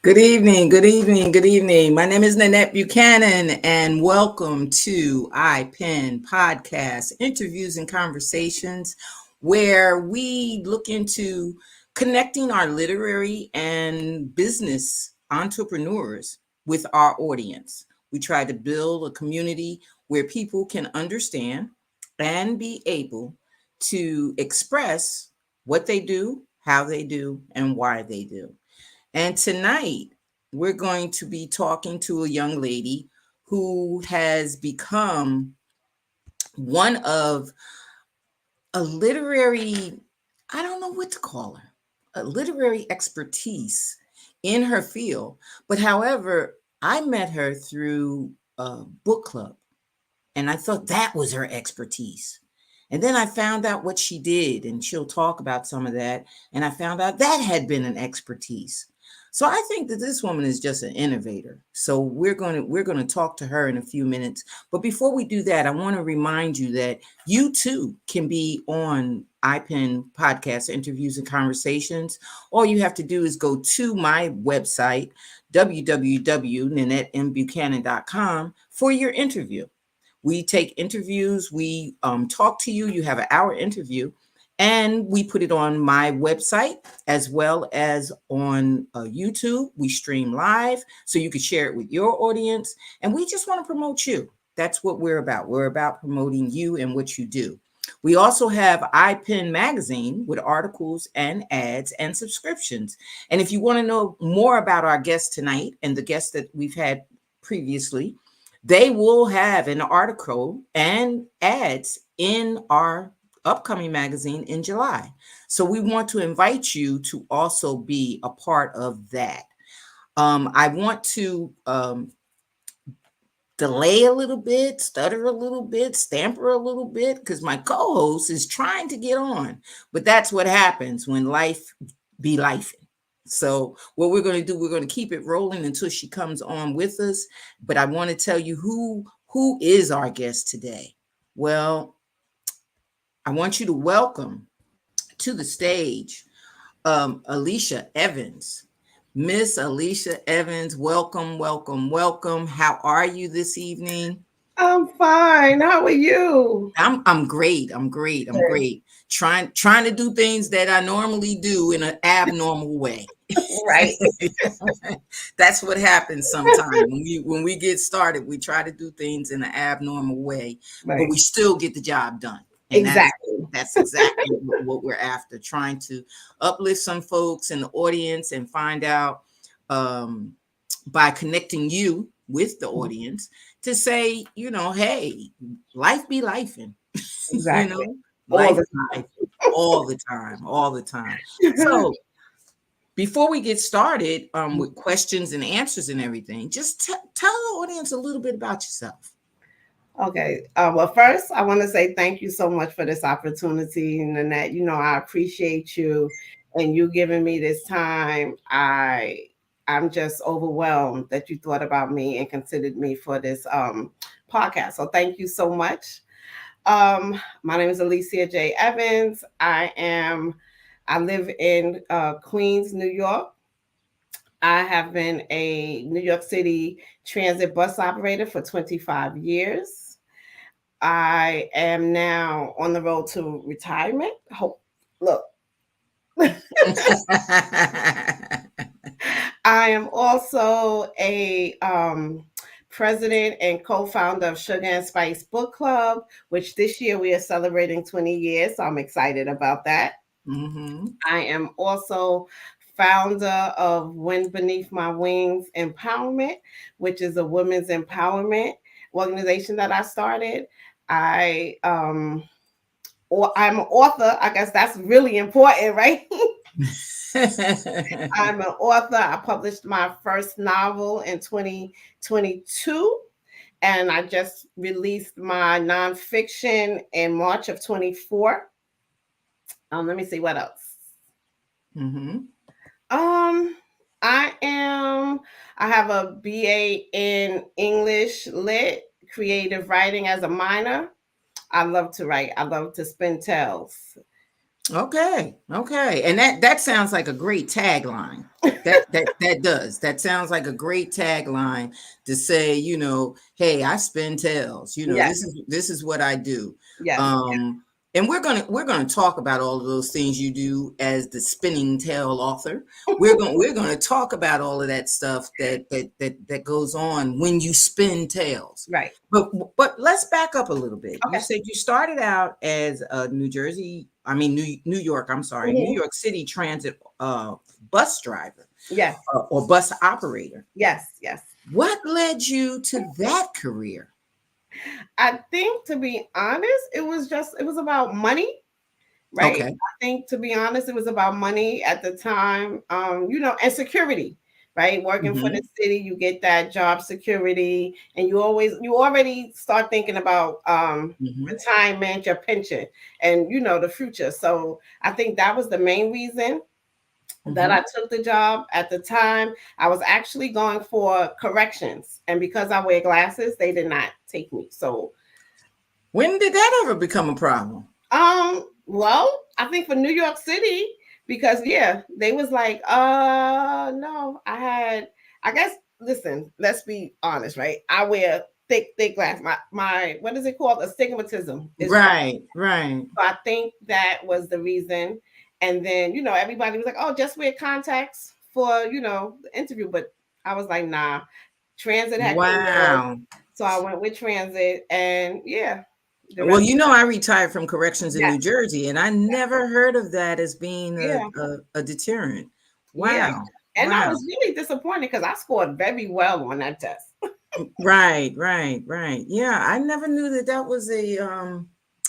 Good evening, good evening, good evening. My name is Nanette Buchanan, and welcome to iPen Podcast, interviews and conversations, where we look into connecting our literary and business entrepreneurs with our audience. We try to build a community where people can understand and be able to express what they do, how they do, and why they do. And tonight, we're going to be talking to a young lady who has become one of a literary, I don't know what to call her, a literary expertise in her field. But however, I met her through a book club, and I thought that was her expertise. And then I found out what she did, and she'll talk about some of that. And I found out that had been an expertise. So I think that this woman is just an innovator. So we're going to talk to her in a few minutes. But before we do that, I want to remind you that you too can be on iPen Podcast Interviews and Conversations. All you have to do is go to my website, www.nanettembuchanan.com, for your interview. We take interviews. We talk to you. You have an hour interview, and we put it on my website as well as on YouTube. We stream live so you can share it with your audience. And we just want to promote you. That's what we're about. We're about promoting you and what you do. We also have iPen Magazine with articles and ads and subscriptions. And if you want to know more about our guest tonight and the guests that we've had previously, they will have an article and ads in our upcoming magazine in July. So we want to invite you to also be a part of that. I want to delay a little bit, stutter a little bit, stamper a little bit, because my co-host is trying to get on. But that's what happens when life be life. So what we're going to do, we're going to keep it rolling until she comes on with us. But I want to tell you who is our guest today. Well, I want you to welcome to the stage Alicia Evans. Miss Alicia Evans, welcome, welcome, welcome. How are you this evening? I'm fine. How are you? I'm great. I'm great. I'm great. Trying to do things that I normally do in an abnormal way. Right. That's what happens sometimes when we get started. We try to do things in an abnormal way, Right. but we still get the job done. And Exactly. that's exactly what we're after, trying to uplift some folks in the audience and find out by connecting you with the audience to say, hey, life be lifing. Exactly. Life be life all the time, all the time. So before we get started with questions and answers and everything, just tell the audience a little bit about yourself. Okay. Well, first, I want to say thank you so much for this opportunity, Nanette. I appreciate you and you giving me this time. I'm just overwhelmed that you thought about me and considered me for this podcast. So thank you so much. My name is Alicia J. Evans. I live in Queens, New York. I have been a New York City transit bus operator for 25 years. I am now on the road to retirement. Look. I am also a president and co-founder of Sugar and Spice Book Club, which this year we are celebrating 20 years. So I'm excited about that. Mm-hmm. I am also founder of Wind Beneath My Wings Empowerment, which is a women's empowerment organization that I started. I or I'm an author. I guess that's really important, right? I'm an author. I published my first novel in 2022, and I just released my nonfiction in March of 24. Let me see what else. Mm-hmm. Um, I am. I have a BA in English Lit, creative writing as a minor. I love to write. I love to spin tales. Okay, okay, and that sounds like a great tagline. That does. That sounds like a great tagline to say, hey, I spin tails. Yes, This is what I do. yes, And we're gonna talk about all of those things you do as the spinning tail author. We're gonna talk about all of that stuff that goes on when you spin tails. right. But let's back up a little bit. You Okay. said you started out as a New York, I'm sorry, New Mhm. York City Transit bus driver Yes, or bus operator. yes, yes. What led you to that career? I think, to be honest, it was about money, right? Okay. I think, to be honest, it was about money at the time, and security, right? Working for the Hmm. city, you get that job security, and you already start thinking about Hmm. retirement, your pension, and the future. So I think that was the main reason that Hmm. I took the job. At the time, I was actually going for corrections, and because I wear glasses, they did not take me. So, When did that ever become a problem? well, I think for New York City, because yeah, they was like, no, I guess, listen, let's be honest, right? I wear thick glass. My what is it called? Astigmatism is wrong. Right, right. So I think that was the reason. And then, everybody was like, oh, just wear contacts for, the interview. But I was like, nah, transit had came along. Wow. So I went with transit, and yeah, the Well, rest. I retired from corrections in Yeah, New Jersey, and I never heard of that as being yeah, a deterrent. yeah. Wow. And I Wow. was really disappointed because I scored very well on that test. Right, right, right. Yeah, I never knew that was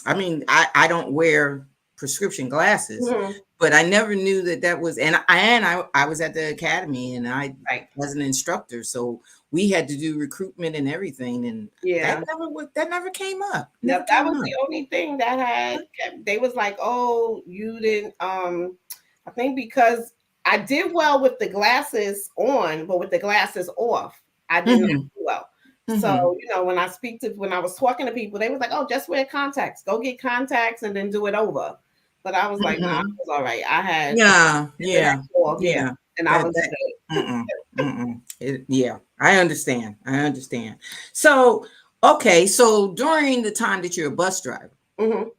I mean, I don't wear prescription glasses, Mhm. but I never knew that was and I was at the academy and I Right. was an instructor, so we had to do recruitment and everything and Yeah. that never came up. Never Yep. That came was up. the only thing that they was like, oh, you didn't, I think because I did well with the glasses on, but with the glasses off, I did not Mhm. do well. So, Mhm. when I was talking to people, they was like, oh, just wear contacts. Go get contacts and then do it over. But I was like, nah, it Mhm. was all right. I had Yeah, it yeah. at 12, yeah. Yeah. And I That was that good. mm-mm, mm-mm. Yeah, I understand. I understand. So, okay, so during the time that you're a bus driver, Hmm.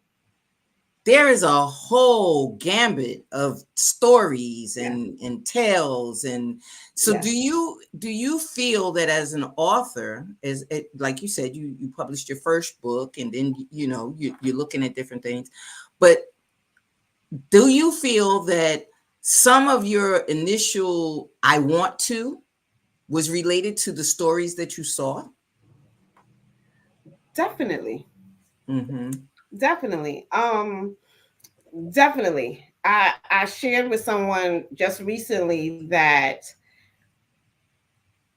there is a whole gambit of stories Yeah. and tales and so Yeah. do you feel that as an author as it, like you said you published your first book and then you're looking at different things, but do you feel that some of your initial I want to was related to the stories that you saw? Definitely. Mm-hmm. Definitely. Definitely. I shared with someone just recently that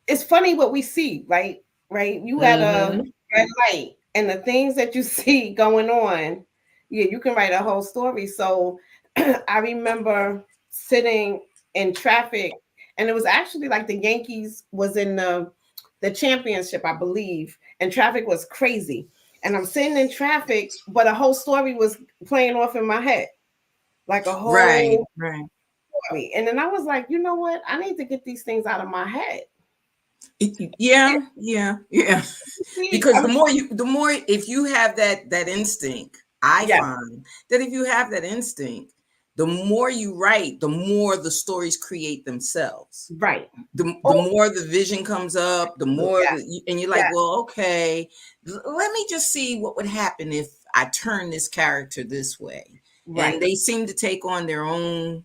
it's funny what we see, right? Right? You at a Mm-hmm. red light and the things that you see going on, yeah, you can write a whole story. So I remember sitting in traffic, and it was actually like the Yankees was in the championship, I believe, and traffic was crazy. And I'm sitting in traffic, but a whole story was playing off in my head, like a Right, whole right. story. And then I was like, you know what? I need to get these things out of my head. Yeah, yeah, yeah. See, Because the more if you have that instinct, I yes, find that if you have that instinct, the more you write, the more the stories create themselves. right. The Oh, more the vision comes up, the more yes, and you're like, yes, well, okay, let me just see what would happen if I turn this character this way. And right. they seem to take on their own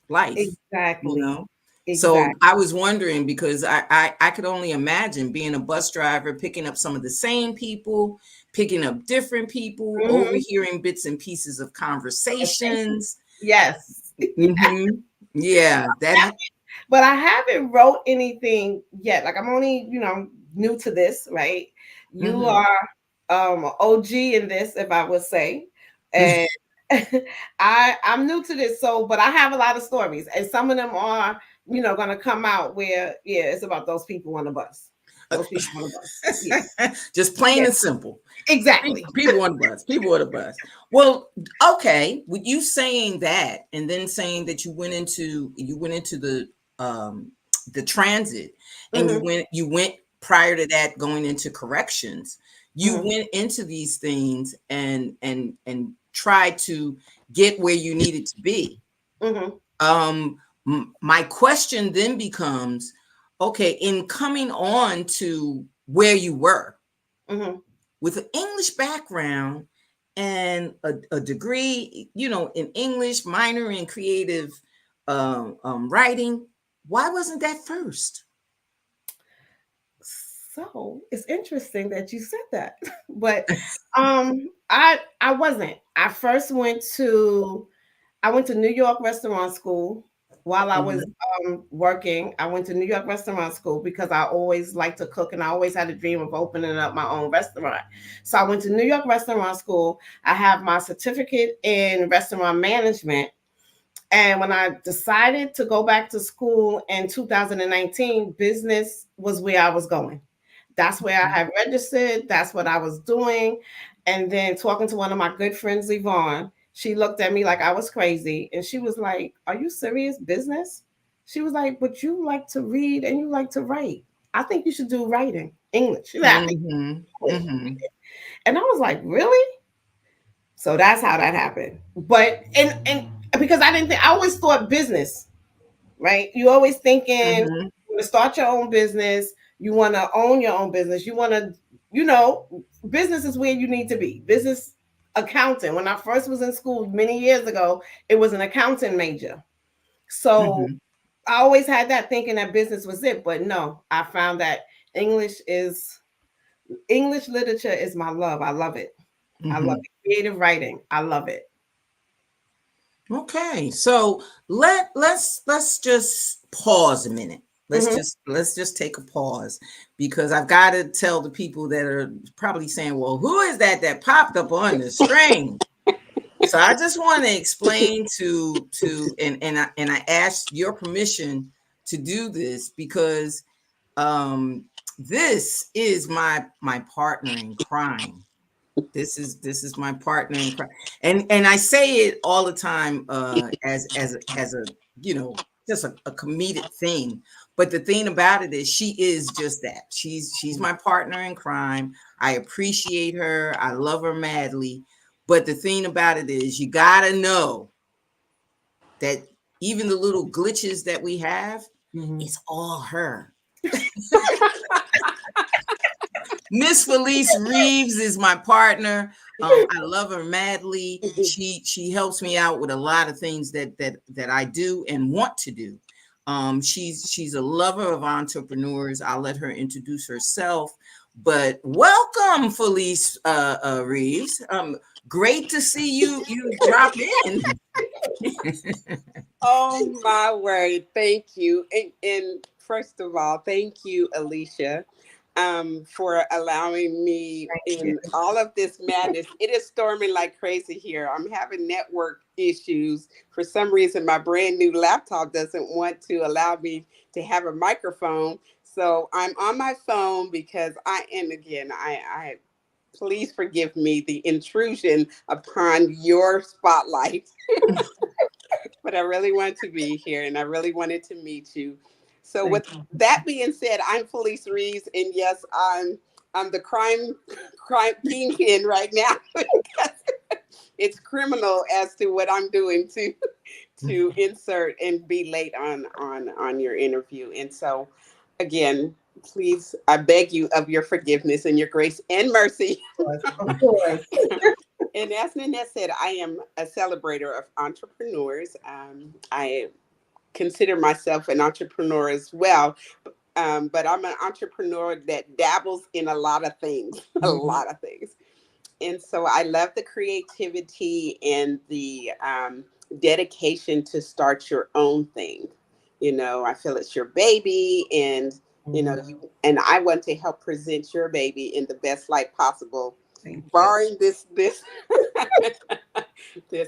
life, you Exactly. know. So Exactly. I was wondering because I could only imagine being a bus driver, picking up some of the same people, picking up different people, overhearing bits and pieces of conversations. Yes. Yeah, that. But I haven't wrote anything yet. Like I'm only, new to this, right? You are OG in this, if I would say. And I'm new to this, so but I have a lot of stories, and some of them are, gonna come out where, yeah, it's about those people on the bus. Those people on the bus. Yeah. Just plain Yeah. and simple. Exactly. People on the bus. People on the bus. Well, okay. With you saying that, and then saying that you went into the transit, and you went prior to that going into corrections. You went into these things and tried to get where you needed to be. My question then becomes, okay, in coming on to where you were with an English background and a degree, in English, minor in creative writing, why wasn't that first? So it's interesting that you said that, but I wasn't. I went to New York restaurant school while I was working. I went to New York restaurant school because I always liked to cook and I always had a dream of opening up my own restaurant. So I went to New York restaurant school. I have my certificate in restaurant management. And when I decided to go back to school in 2019, business was where I was going. That's where I had registered. That's what I was doing. And then talking to one of my good friends, Yvonne, she looked at me like I was crazy. And she was like, "Are you serious? Business?" She was like, "But you like to read and you like to write. I think you should do writing, English." She laughed. And I was like, "Really?" So that's how that happened. But and because I always thought business, right? You always thinking you want to start your own business, you want to own your own business, you want to, business is where you need to be. Business accountant. When I first was in school many years ago, it was an accounting major. So I always had that thinking that business was it, but no, I found that English is English literature is my love. I love it. I love it. Creative writing. I love it. Okay, so let's just pause a minute. Let's just take a pause, because I've got to tell the people that are probably saying, "Well, who is that popped up on the screen?" So I just want to explain and I asked your permission to do this because this is my partner in crime. This is my partner in crime, and I say it all the time as a just a comedic thing. But the thing about it is, she is just that. She's my partner in crime. I appreciate her. I love her madly. But the thing about it is, you gotta know that even the little glitches that we have, it's all her. Miss Felice Reeves is my partner. I love her madly. She helps me out with a lot of things that I do and want to do. She's a lover of entrepreneurs. I'll let her introduce herself. But welcome, Felice Reeves. Great to see you drop in. Oh my word. Thank you. And first of all, thank you, Alicia, for allowing me in all of this madness. It is storming like crazy here. I'm having network issues. For some reason, my brand new laptop doesn't want to allow me to have a microphone. So I'm on my phone because and again, I please forgive me the intrusion upon your spotlight. But I really want to be here and I really wanted to meet you. So with that being said, I'm Felice Reeves, and yes, I'm the crime kingpin right now. It's criminal as to what I'm doing to insert and be late on your interview. And so again, please, I beg you of your forgiveness and your grace and mercy. Of course. And as Nanette said, I am a celebrator of entrepreneurs. I consider myself an entrepreneur as well, but I'm an entrepreneur that dabbles in a lot of things, a lot of things. and so I love the creativity and the dedication to start your own thing. You know, I feel it's your baby, and you know, Mhm. and I want to help present your baby in the best light possible, Thank you. barring this this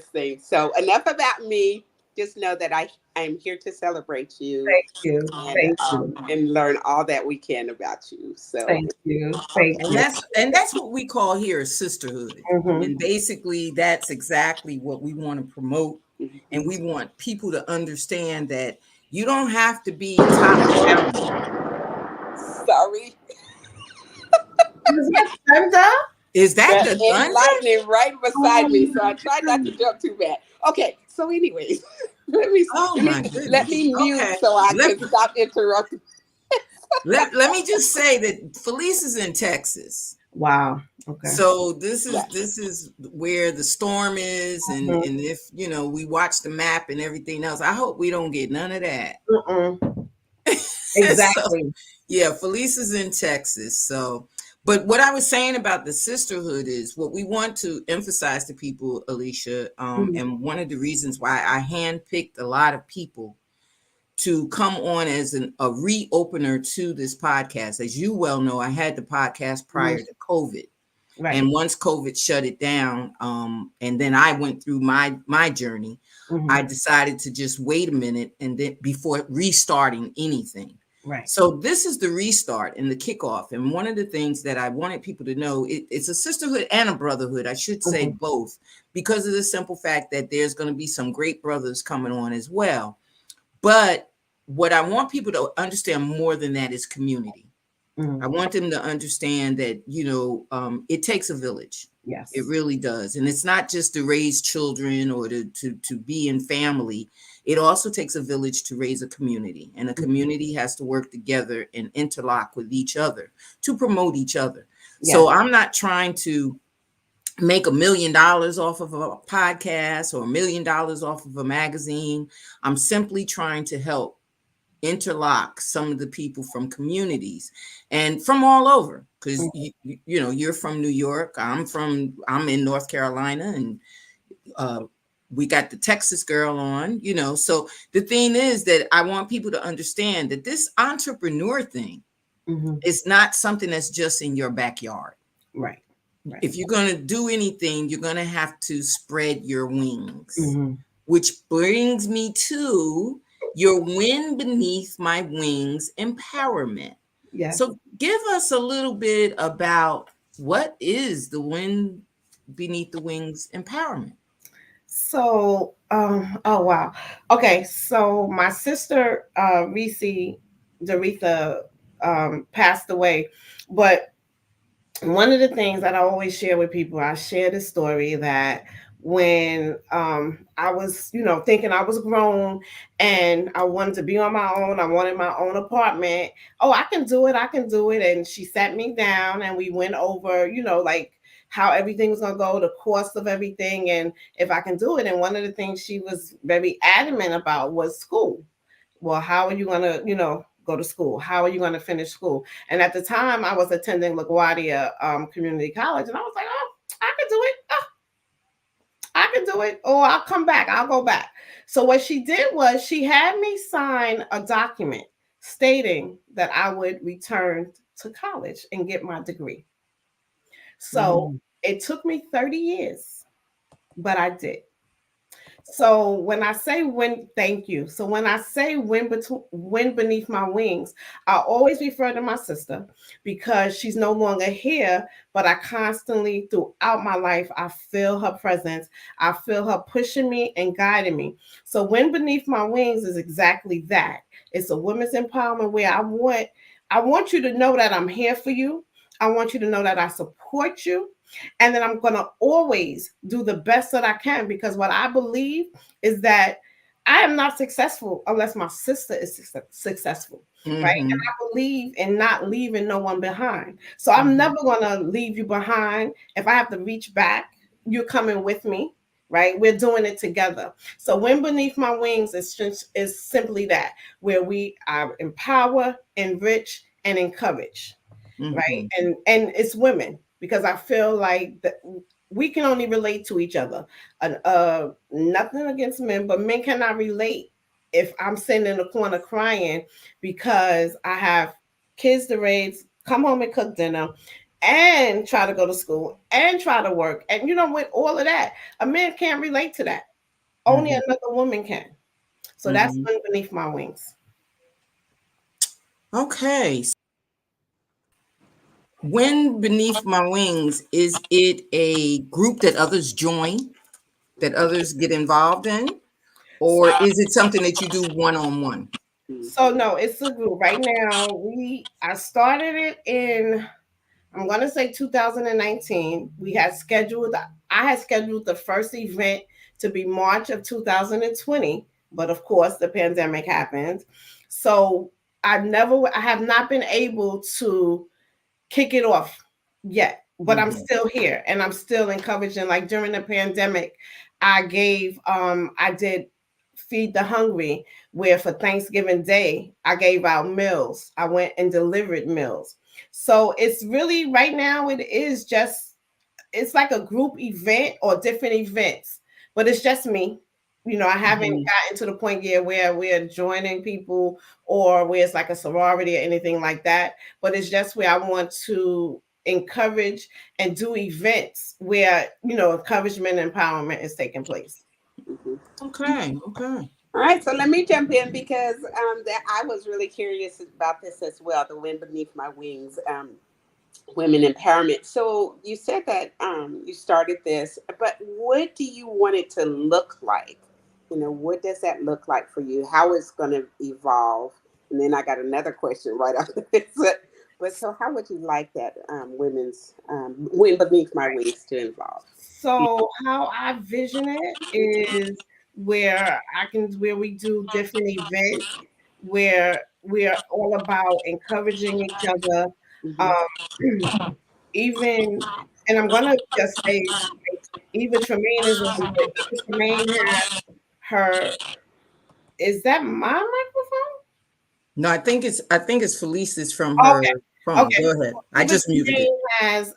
thing. So enough about me. Just know that I'm here to celebrate you Thank you. Thank you. and learn all that we can about you. So Thank you. Thank And you. that's what we call here sisterhood. Mhm. And basically that's exactly what we want to promote. And mhm. we want people to understand that you don't have to be top shelf. Sorry, Is that thunder? Is that that the and thunder? lightning right beside Oh me, so I try my not to jump too bad. Okay, so anyways, let me Oh let my me let goodness. me mute Okay. so I Let, can stop interrupting. let me just say that Felice is in Texas. Wow. Okay. So this is Yes. this is where the storm is, Mhm. and if we watch the map and everything else, I hope we don't get none of that. Mm-mm. So Exactly. yeah, Felice is in Texas. So, but what I was saying about the sisterhood is what we want to emphasize to people, Alicia, Mhm. and one of the reasons why I handpicked a lot of people to come on as a reopener to this podcast. As you well know, I had the podcast prior Mhm. to COVID. Right. And once COVID shut it down, and then I went through my journey, I Mhm. decided to just wait a minute and then before restarting anything. Right. So this is the restart and the kickoff. And one of the things that I wanted people to know, it's a sisterhood and a brotherhood. I should say Mhm. both, because of the simple fact that there's going to be some great brothers coming on as well. But what I want people to understand more than that is community. I Mhm. want them to understand that, it takes a village. It Yes. really does. And it's not just to raise children or to be in family. It also takes a village to raise a community. And a community has to work together and interlock with each other to promote each other. Yes. So I'm not trying to make $1 million off of a podcast or $1 million off of a magazine. I'm simply trying to help interlock some of the people from communities and from all over, because Mhm. you're from New York, I'm in North Carolina, and uh we got the Texas girl on, so the thing is that I want people to understand that this entrepreneur thing Mhm. is not something that's just in your backyard. Right. Right. If you're going to do anything, you're going to have to spread your wings, Mhm. which brings me to your wind beneath my wings empowerment. Yes. So give us a little bit about what is the wind beneath the wings empowerment. So, oh wow. Okay, so my sister Reese Doretha passed away, but one of the things that I always share with people, I share the story that when I was, thinking I was grown and I wanted to be on my own, I wanted my own apartment. Oh, I can do it, I can do it. And she sat me down and we went over, like how everything was gonna go, the cost of everything, and if I can do it. And one of the things she was very adamant about was school. Well, how are you gonna, go to school? How are you gonna finish school? And at the time, I was attending LaGuardia Community College, and I was like, "Oh, I can do it. Oh, I can do it. Or I'll come back. I'll go back." So what she did was she had me sign a document stating that I would return to college and get my degree. So Mm, it took me 30 years, but I did. So when I say wind, thank you. So when I say wind beneath my wings, I always refer to my sister because she's no longer here, but I constantly throughout my life, I feel her presence. I feel her pushing me and guiding me. So wind beneath my wings is exactly that. It's a women's empowerment where I want you to know that I'm here for you. I want you to know that I support you. And then I'm going to always do the best that I can, because what I believe is that I am not successful unless my sister is successful, right? And mm-hmm, I believe in not leaving no one behind. So I'm mm-hmm, never going to leave you behind. If I have to reach back, you're coming with me, right? We're doing it together. So wind beneath my wings is simply that, where we are empower, enrich, and encourage, right? mm-hmm, And it's women. because I feel like that we can only relate to each other. Nothing against men, but men cannot relate if I'm sitting in the corner crying because I have kids to raise, come home and cook dinner, and try to go to school and try to work. And with all of that, a man can't relate to that. Only Mhm. another woman can. So that's Mhm. underneath my wings. Okay. When Beneath My Wings, is it a group that others join, that others get involved in, So or is it something that you do one on one? so no, it's a group. Right now, I started it in, I'm gonna say 2019. I had scheduled the first event to be March of 2020, but of course the pandemic happened. So I have not been able to kick it off yet, but I'm Mhm. still here and I'm still encouraging. Like during the pandemic, I did Feed the Hungry, where for Thanksgiving Day, I gave out meals. I went and delivered meals. So it's really right now, it's like a group event or different events, but it's just me. I haven't Mhm. gotten to the point yet where we're joining people or where it's like a sorority or anything like that. But it's just where I want to encourage and do events where, encouragement and empowerment is taking place. Mhm. Okay. Okay. All right, so let me jump in because that I was really curious about this as well. The Wind Beneath My Wings, women empowerment. So you said that you started this, but what do you want it to look like? What does that look like for you? How it's going to evolve? And then I got another question right after this. But so, how would you like that women's Wind Beneath My Wings to evolve? So how I vision it is where we do different events where we're all about encouraging each other. Hmm. Um, even and I'm gonna just say Eva Tremaine is on, but Eva Tremaine has her. Is that my microphone? No, I think it's Felice's from her Okay. phone. Okay. Go So ahead. I Eva just muted it. Tremaine has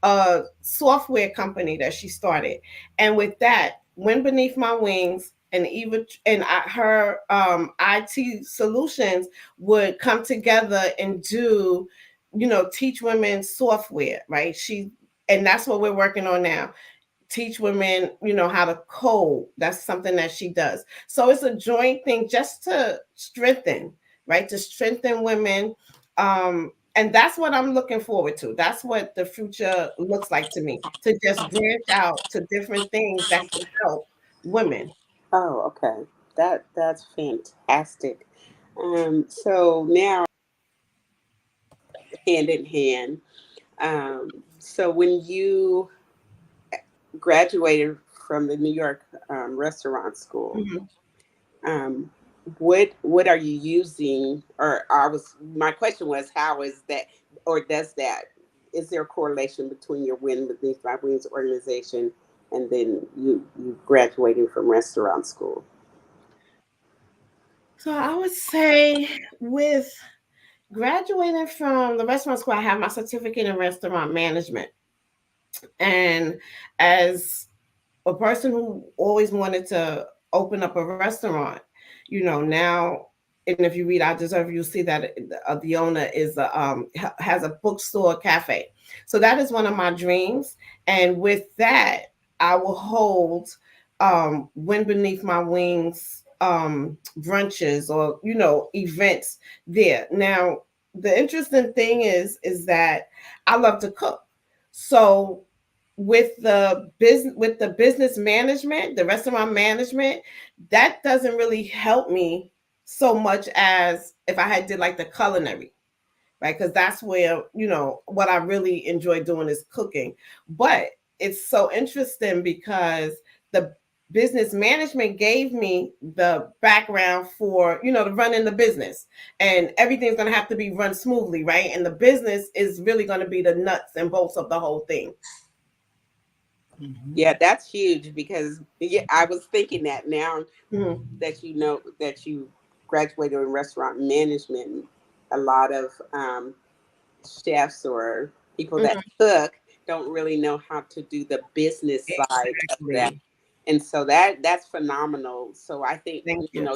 a software company that she started. And with that, When Beneath My Wings and her IT solutions would come together and teach women software, right? And that's what we're working on now, teach women, how to code. That's something that she does. So it's a joint thing just to strengthen, right? To strengthen women. And that's what I'm looking forward to. That's what the future looks like to me, to just branch out to different things that can help women. Oh, okay. That's fantastic. So now hand in hand. So when you graduated from the New York restaurant school, Mhm. um, what are you using? Or I was my question was, how is that, or does that? Is there a correlation between your Win Beneath My Wings organization and then you graduating from restaurant school? So I would say with graduating from the restaurant school, I have my certificate in restaurant management. And as a person who always wanted to open up a restaurant, now, and if you read I Deserve, you'll see that the owner has a bookstore cafe. So that is one of my dreams. And with that, I will hold Wind Beneath My Wings brunches or events there. Now, the interesting thing is that I love to cook. So with the business management, the restaurant management, that doesn't really help me so much as if I had did like the culinary, right? Because that's where what I really enjoy doing is cooking. But it's so interesting because the business management gave me the background for the running the business, and everything's going to have to be run smoothly, right? And the business is really going to be the nuts and bolts of the whole thing. Mhm. Yeah, that's huge because yeah, I was thinking that now Mhm. that you know that you graduated in restaurant management, a lot of chefs or People that cook don't really know how to do the business side of that. Exactly. And so that's phenomenal. So I think, Thank you you. know,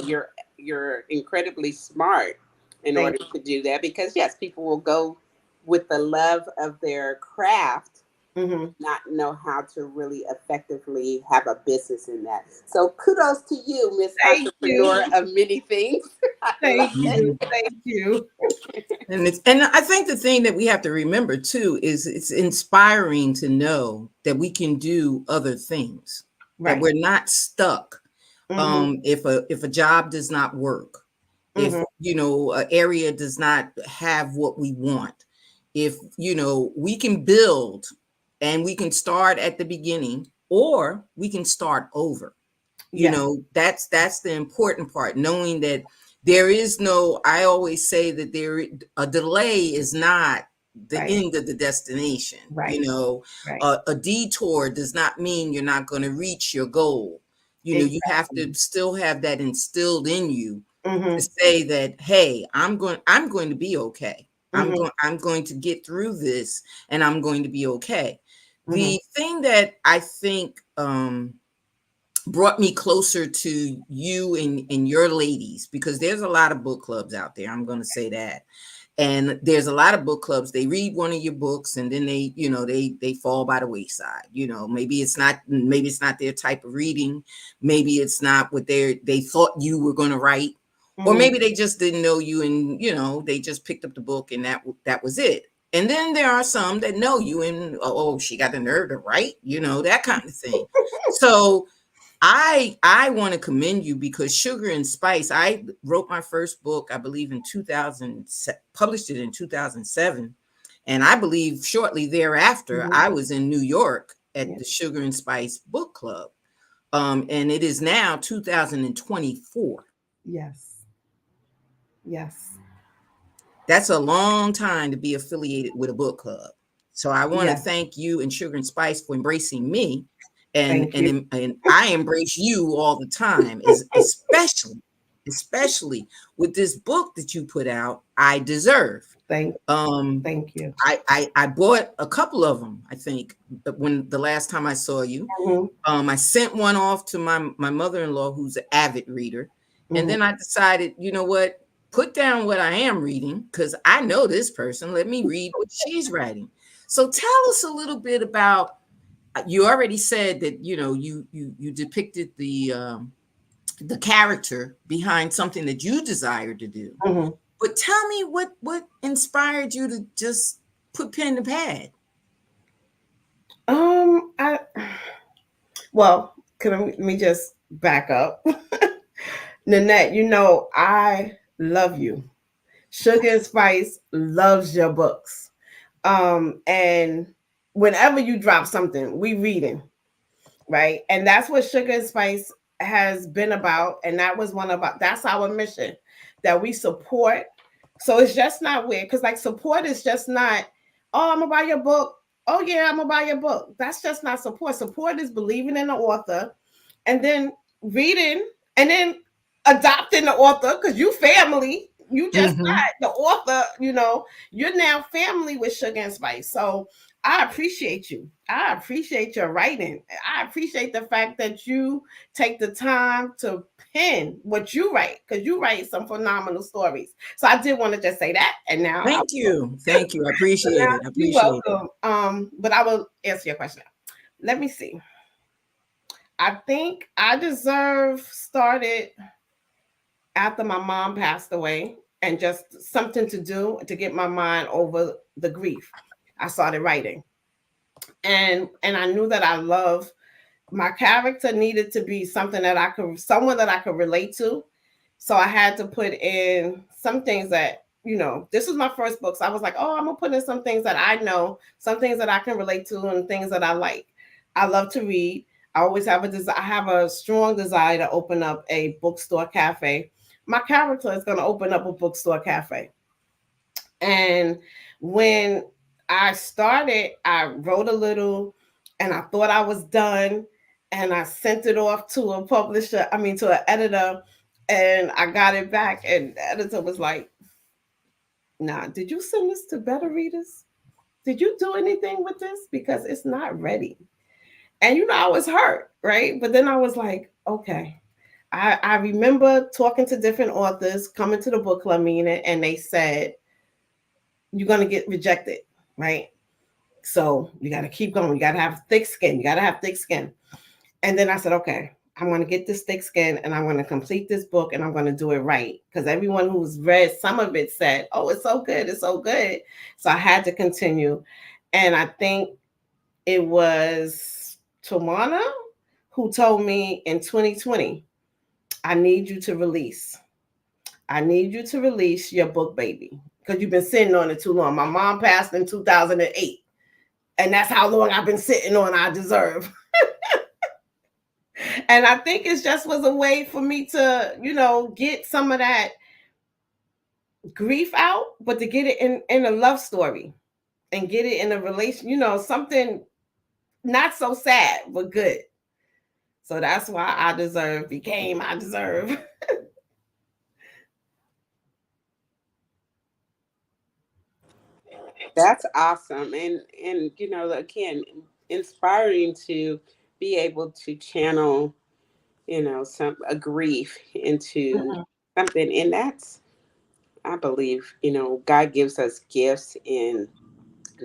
you're incredibly smart in Thank order to do that, because yes, people will go with the love of their craft, you. not know how to really effectively have a business in that. So kudos to you, Miss Thank you. Entrepreneur of many things. I love Thank it. you. Thank you. And I think the thing that we have to remember too is it's inspiring to know that we can do other things, that Right. we're not stuck. Mm-hmm. If a job does not work, if Mm-hmm. an area does not have what we want, if we can build and we can start at the beginning, or we can start over. Yes. That's the important part, knowing that there is no, I always say that a delay is not the Right. end of the destination. Right. Right. A detour does not mean you're not going to reach your goal. You have to Exactly. still have that instilled in you to Mm-hmm. say that, hey, I'm going to be okay. Mm-hmm. I'm going to get through this, and I'm going to be okay. Mm-hmm. The thing that I think brought me closer to you and your ladies, because there's a lot of book clubs out there, I'm going to say that. And there's a lot of book clubs, they read one of your books and then they fall by the wayside. Maybe it's not their type of reading, maybe it's not what they thought you were going to write, or Mm-hmm. maybe they just didn't know you, and they just picked up the book and that was it. And then there are some that know you, and she got the nerve to write, that kind of thing. So I want to commend you, because Sugar and Spice, I wrote my first book, I believe in 2000, published it in 2007. And I believe shortly thereafter, Mm-hmm. I was in New York at Yeah. the Sugar and Spice book club. And it is now 2024. Yes. Yes. That's a long time to be affiliated with a book club. So I want to Yes. thank you and Sugar and Spice for embracing me, and Thank you. and I embrace you all the time, especially with this book that you put out, I Deserve. Thank. Um, Thank you. I bought a couple of them, I think, when the last time I saw you. Mm-hmm. I sent one off to my mother-in-law, who's an avid reader. And Mm-hmm. then I decided, you know what? Put down what I am reading, because I know this person. Let me read what she's writing. So tell us a little bit about, you already said that, you depicted the character behind something that you desired to do. Mm-hmm. But tell me what inspired you to just put pen to pad. I well, let me just back up. Nanette, I love you. Sugar and Spice loves your books. And whenever you drop something, we reading, right? And that's what Sugar and Spice has been about. And that's our mission, that we support. So it's just not weird, because like support is just not, oh, I'm gonna buy your book. Oh yeah, I'm gonna buy your book. That's just not support. Support is believing in the author, and then reading, and then adopting the author, because you family. You just Mm-hmm. not the author, you're now family with Sugar and Spice. So I appreciate you. I appreciate your writing. I appreciate the fact that you take the time to pen what you write, because you write some phenomenal stories. So I did want to just say that. And now Thank you. Thank you. I so appreciate now it. I you're appreciate it. welcome. But I will answer your question. Let me see. I think I Deserve started after my mom passed away, and just something to do to get my mind over the grief. I started writing. And I knew that I love my character needed to be someone that I could relate to. So I had to put in some things that, this was my first book. So I was like, oh, I'm gonna put in some things that I know, some things that I can relate to, and things that I like. I love to read. I always have I have a strong desire to open up a bookstore cafe. My character is gonna open up a bookstore cafe. And when I started, I wrote a little, and I thought I was done. And I sent it off to a publisher, to an editor, and I got it back. And the editor was like, nah, did you send this to better readers? did you do anything with this? Because it's not ready. And I was hurt, right? But then I was like, okay. I remember talking to different authors, coming to the book club meeting, and they said, you're gonna get rejected, right? So you gotta keep going. You gotta have thick skin. You gotta have thick skin. And then I said, okay, I'm gonna get this thick skin and I'm gonna complete this book and I'm gonna do it right. Because everyone who's read some of it said, oh, it's so good, it's so good. So I had to continue. And I think it was Tawana who told me in 2020, I need you to release. I need you to release your book, baby, because you've been sitting on it too long. My mom passed in 2008, and that's how long I've been sitting on I Deserve. And I think it just was a way for me to, get some of that grief out, but to get it in a love story and get it in a relation, something not so sad, but good. So that's why I Deserve became I Deserve. That's awesome. And again, inspiring to be able to channel, some a grief into Mhm. something. And that's, I believe, God gives us gifts, and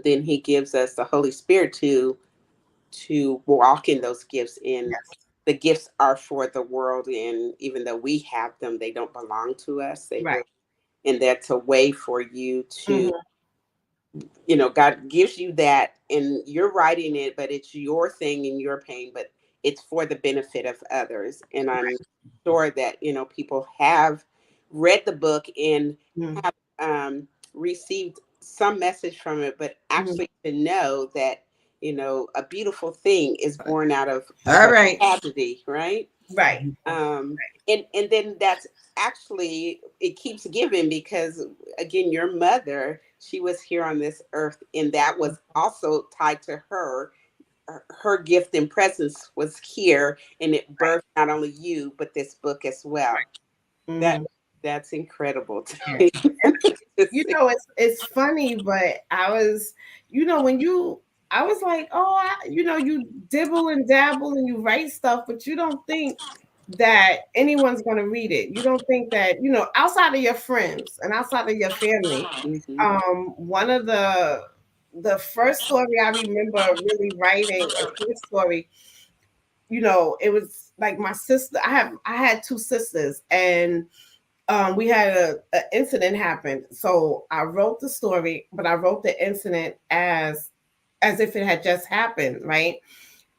then he gives us the Holy Spirit to walk in those gifts. And Yes. the gifts are for the world, and even though we have them, they don't belong to us. They Right. really, and that's a way for you to, Mhm. God gives you that and you're writing it, but it's your thing and your pain, but it's for the benefit of others. And I'm sure that, people have read the book and Mhm. have received some message from it, but Mhm. actually to know that, a beautiful thing is born out of All a right. tragedy, right? Right. um and then that's actually, it keeps giving, because again, your mother, she was here on this earth, and that was also tied to her gift and presence was here, and it birthed not only you but this book as well. that Mhm. that's incredible to Yeah. me. To see. It's funny, but I was, when I was like, oh, you dibble and dabble and you write stuff, but you don't think that anyone's going to read it. You don't think that, outside of your friends and outside of your family. Mhm. One of the first story I remember really writing, a short story, it was like my sister. I had two sisters, and we had a incident happen. So I wrote the story, but I wrote the incident as if it had just happened, right?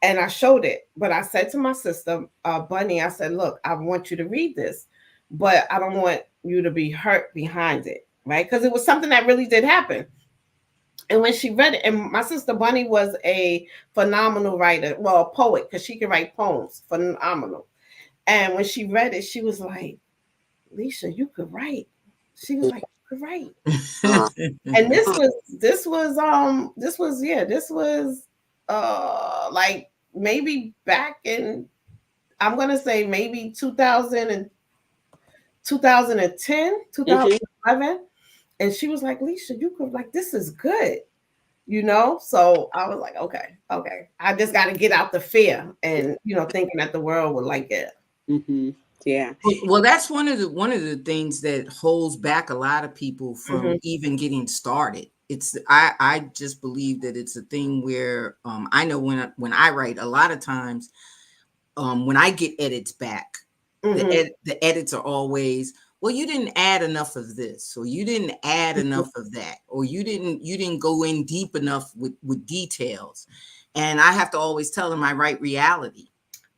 And I showed it. But I said to my sister, Bunny, I said, look, I want you to read this, but I don't want you to be hurt behind it, right? Because it was something that really did happen. And when she read it, and my sister Bunny was a phenomenal writer, well, a poet, because she could write poems, phenomenal. And when she read it, she was like, Alicia, you could write. She was like, you could write. Oh, And this was like maybe back in, I'm gonna say maybe 2000 and 2010, mhm. 2011. And she was like, Alicia, you could, like, this is good. So I was like, okay, I just got to get out the fear and thinking that the world would like it. Mhm. Yeah. Well, that's one of the things that holds back a lot of people from Hmm. even getting started. I just believe that it's a thing where I know when I write a lot of times, when I get edits back, Hmm. the edits are always, well, you didn't add enough of this, or you didn't add enough of that, or you didn't go in deep enough with details. And I have to always tell them I write reality,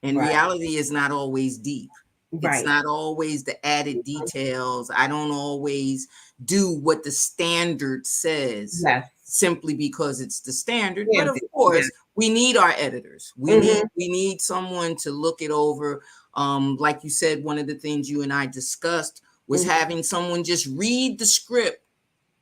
and Right, reality is not always deep. It's right. not always the added details. I don't always do what the standard says Yes. simply because it's the standard. But Yeah. of Yeah. course, we need our editors. We need Hmm. we need someone to look it over. Like you said, one of the things you and I discussed was Hmm. having someone just read the script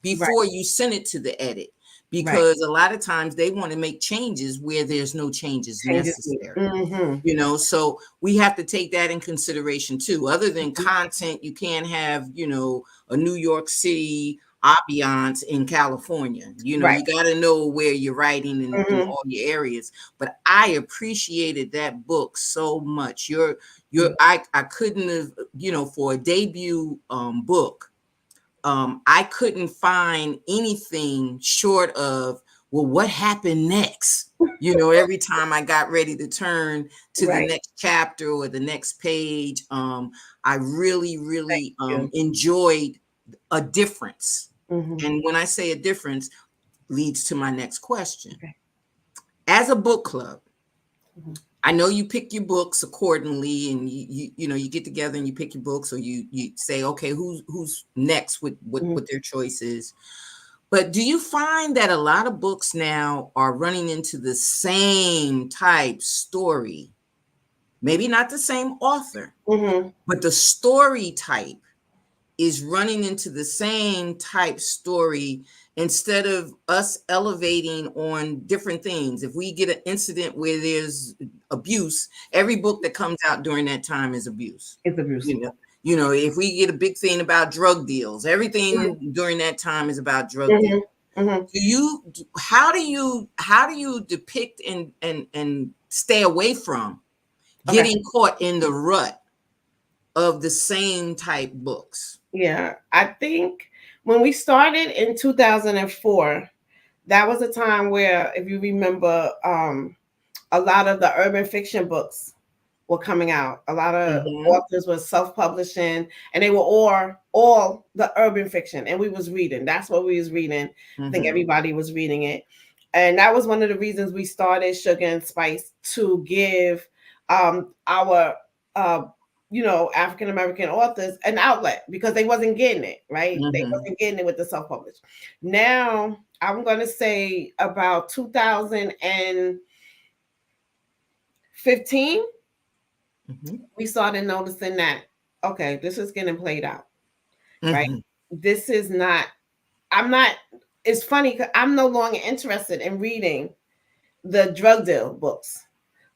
Right, before you send it to the edit, right. because a lot of times they want to make changes where there's no changes Changes me. necessary. Hmm. So we have to take that in consideration too. Other than content, you can't have a New York City ambiance in California. You know, Right. you got to know where you're writing in Mm-hmm. all your areas. But I appreciated that book so much. Yeah. I couldn't have, you know, for a debut book, I couldn't find anything short of, well, what happened next? You know, every time I got ready to turn to the Right. next chapter or the next page, I really, Thank really you. enjoyed a difference. Mm-hmm. And when I say a difference, leads to my next question. Okay. As a book club, Mm-hmm. I know you pick your books accordingly, and you know, you get together and you pick your books, or you say, okay, who's next with Mm-hmm. what their choice is. But do you find that a lot of books now are running into the same type story? Maybe not the same author, Mm-hmm. but the story type is running into the same type story, instead of us elevating on different things. If we get an incident where there's abuse, every book that comes out during that time is abuse. It's abuse. You know, if we get a big thing about drug deals, Mm-hmm. everything during that time is about drug deals. Mm-hmm. Mm-hmm. How do you depict and stay away from Okay. getting caught in the rut of the same type books? Yeah. I think when we started in 2004, that was a time where, if you remember, a lot of the urban fiction books were coming out. A lot of Mm-hmm. authors were self-publishing, and they were all the urban fiction, and we was reading. That's what we was reading. I think Mm-hmm. everybody was reading it, and that was one of the reasons we started Sugar and Spice, to give our uh, African American authors an outlet, because they wasn't getting it right. They Mm-hmm. wasn't getting it with the self-published. Now I'm going to say about 2015, Mm-hmm. we started noticing that, okay, this is getting played out, right? Mm-hmm. This is not, I'm not, it's funny because I'm no longer interested in reading the drug deal books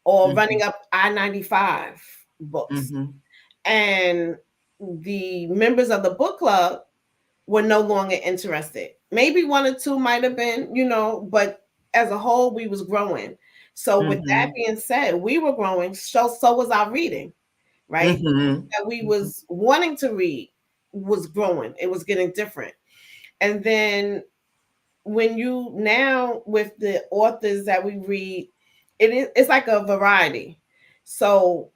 or running up I-95 books. Mm-hmm. And the members of the book club were no longer interested. Maybe one or two might have been, but as a whole, we was growing. So with that Mm-hmm. being said, we were growing, so was our reading, right? Mm-hmm. That we was wanting to read was growing. It was getting different. And then when you now, with the authors that we read, it's like a variety. So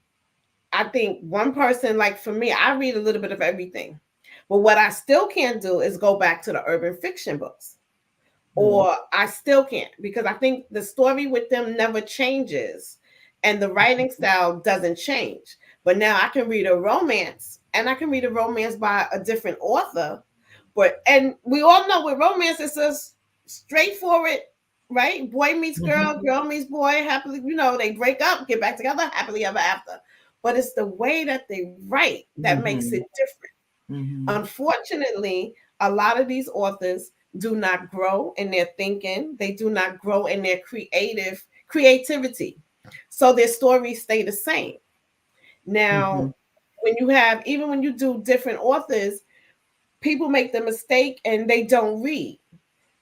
I think one person, like for me, I read a little bit of everything. But what I still can't do is go back to the urban fiction books. Or I still can't, because I think the story with them never changes and the writing style doesn't change. But now I can read a romance, and I can read a romance by a different author. And we all know with romance, it's a straightforward, right? Boy meets girl, girl meets boy, happily, they break up, get back together, happily ever after. But it's the way that they write that makes it different. Mm-hmm. Unfortunately, a lot of these authors do not grow in their thinking. They do not grow in their creativity. So their stories stay the same. Mm-hmm. Now, even when you do different authors, people make the mistake and they don't read.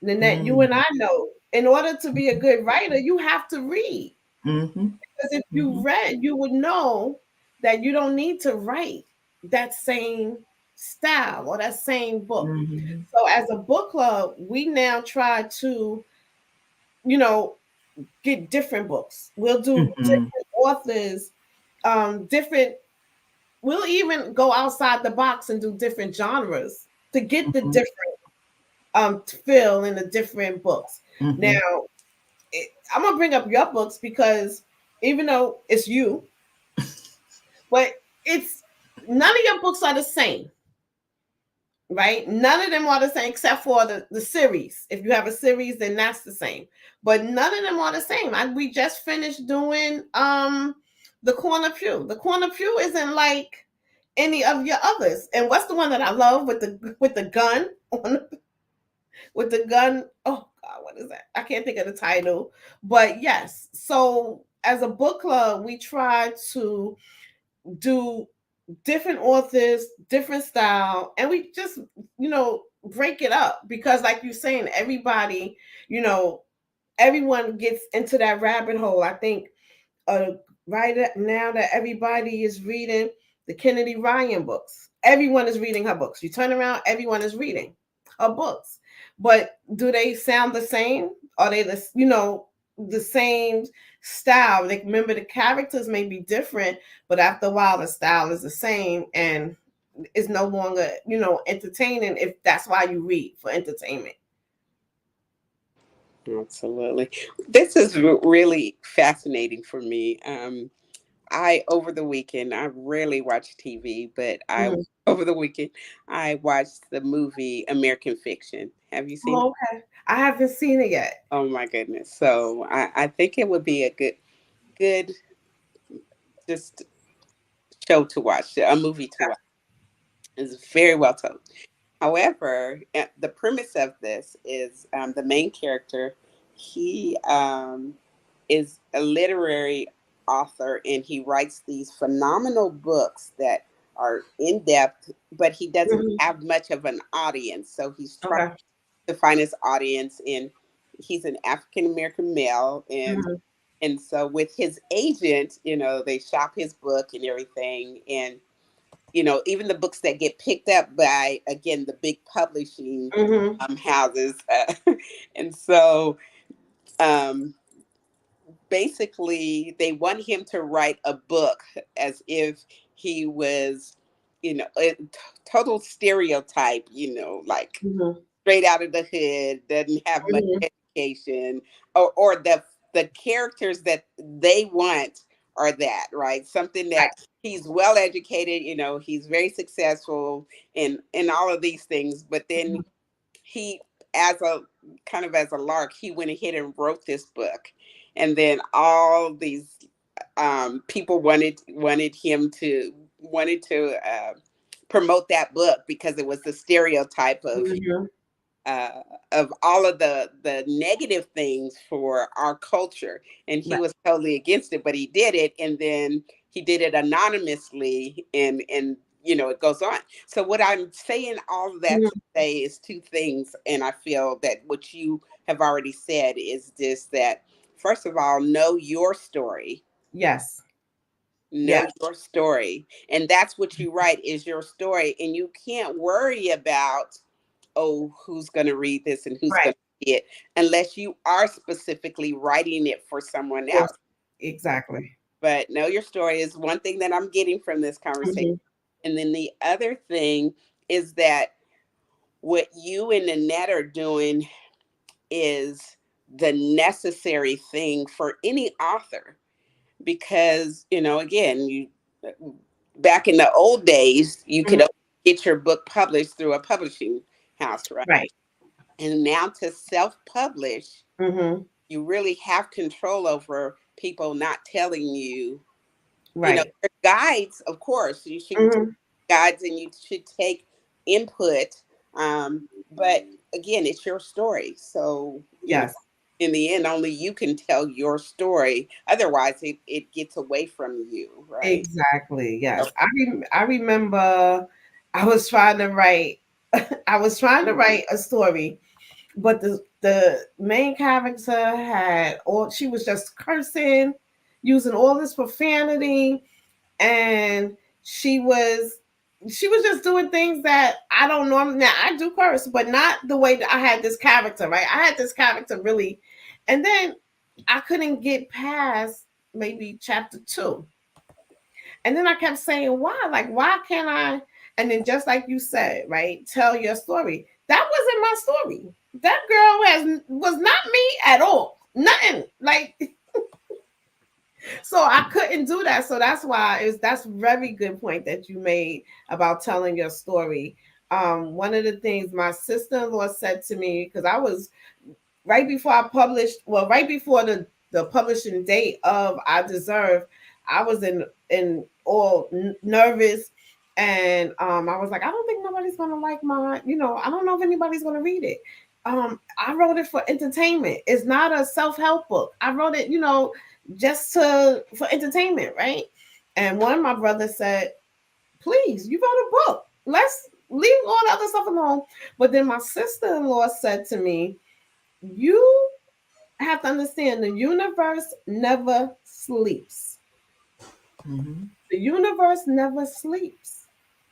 Nanette, you and I know, in order to be a good writer, you have to read. Mm-hmm. Because if you read, you would know that you don't need to write that same style or that same book. Mm-hmm. So as a book club, we now try to, get different books. We'll do Mm-hmm. different authors, different. We'll even go outside the box and do different genres to get the Mm-hmm. different feel in the different books. Mm-hmm. Now, I'm gonna bring up your books because even though it's you, but it's none of your books are the same, right? None of them are the same except for the series. If you have a series, then that's the same. But none of them are the same. We just finished doing the corner pew. The corner pew isn't like any of your others. And what's the one that I love with the gun with the gun? Oh God, what is that? I can't think of the title. But yes, so as a book club, we try to do different authors, different style, and we just, break it up because, like you're saying, everybody, you know, everyone gets into that rabbit hole. I think uh, right now that everybody is reading the Kennedy Ryan books. Everyone is reading her books. You turn around, everyone is reading her books. But do they sound the same? Are they the same style? Like, remember, the characters may be different, but after a while, the style is the same and is no longer, entertaining if that's why you read for entertainment. Absolutely. This is really fascinating for me. I over the weekend, I rarely watch TV, but I Mhm. over the weekend I watched the movie American Fiction. Have you seen it? Oh, okay. I haven't seen it yet. Oh my goodness. So I think it would be a good just show to watch, a movie to watch. It's very well told. However, the premise of this is the main character. He is a literary author, and he writes these phenomenal books that are in depth, but he doesn't Mhm. have much of an audience. So he's trying Okay. to find his audience, and he's an African American male, Mhm. and so with his agent, they shop his book and everything, and even the books that get picked up by, again, the big publishing Mhm. houses, and so um, basically they want him to write a book as if he was, a total stereotype, like Mhm. straight out of the hood, doesn't have much Mhm. education, or the characters that they want are that, right? Something that he's well educated, he's very successful in all of these things, but then he, as a kind of as a lark, he went ahead and wrote this book, and then all these people wanted to promote that book because it was the stereotype Mhm. uh, of all of the negative things for our culture, and he Right. was totally against it, but he did it, and then he did it anonymously, and it goes on. So what I'm saying, all of that to Mhm. say, is two things, and I feel that what you have already said is this: that first of all, know your story. Yes. Know Yes. your story, and that's what you write, is your story, and you can't worry about, oh, who's going to read this and who's Right. going to see it, unless you are specifically writing it for someone Of course. else. Exactly. But know your story is one thing that I'm getting from this conversation. Mhm. And then the other thing is that what you and Annette are doing is the necessary thing for any author, because again, you back in the old days, you Mhm. could only get your book published through a publishing house, right? Right. And now to self-publish, Mhm. you really have control over people not telling you. Right. Your guides, of course, you should take Mhm. guides and you should take input, but again, it's your story, so Yes. in the end, only you can tell your story. Otherwise, it gets away from you, right? Exactly. Yes. I remember I was trying to write I was trying to write a story, but the main character had all she was just cursing, using all this profanity, and she was just doing things that I don't normally. Now I do curse, but not the way that I had this character. Right, I had this character really, and then I couldn't get past maybe chapter 2, and then I kept saying, "Why? Like, why can't I?" And then, just like you said, right, tell your story. That wasn't my story. That girl was not me at all. Nothing. Like, so I couldn't do that. So that's why that's a very good point that you made about telling your story. One of the things my sister-in-law said to me, because I was right before I published, well, right before the publishing date of I Deserve, I was in all nervous, and I was like, I don't think nobody's gonna like my, I don't know if anybody's gonna read it. I wrote it for entertainment. It's not a self-help book. I wrote it, just for entertainment, right? And one of my brothers said, please, you wrote a book. Let's leave all the other stuff alone. But then my sister-in-law said to me, you have to understand the universe never sleeps. Mm-hmm. The universe never sleeps.